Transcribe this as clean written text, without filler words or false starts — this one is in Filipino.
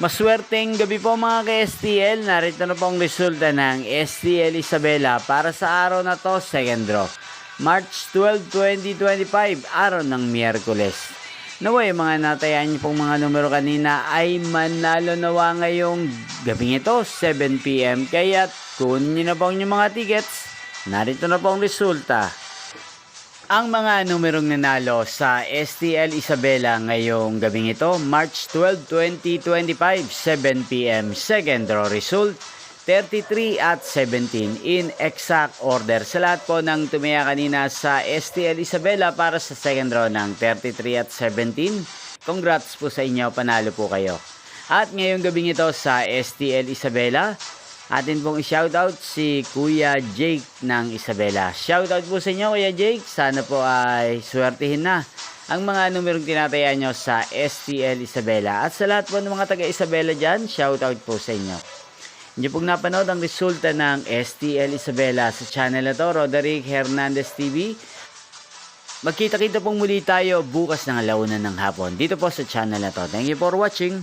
Maswerteng gabi po mga ka-STL. Narito na po ang resulta ng STL Isabela para sa araw na to, second draw. March 12, 2025, araw ng Miyerkules. Naway mga natayaan niyo pong mga numero kanina ay manalo nawa ngayong gabing ito, 7 PM. Kaya kunin niyo na po ang inyong mga tickets. Narito na po ang resulta. Ang mga numerong nanalo sa STL Isabela ngayong gabing ito, March 12, 2025, 7 PM, second draw result, 33 at 17 in exact order. Sa lahat po ng tumaya kanina sa STL Isabela para sa second draw ng 33 at 17, congrats po sa inyo, panalo po kayo. At ngayong gabing ito sa STL Isabela, atin pong i-shoutout si Kuya Jake ng Isabela. Shoutout po sa inyo Kuya Jake. Sana po ay swertihin na ang mga numerong tinataya nyo sa STL Isabela. At sa lahat po ng mga taga Isabela dyan, shoutout po sa inyo. Hindi pong napanood ang resulta ng STL Isabela sa channel na to, Roderick Hernandez TV. Magkita-kita pong muli tayo bukas ng 1:00 ng hapon dito po sa channel na to. Thank you for watching.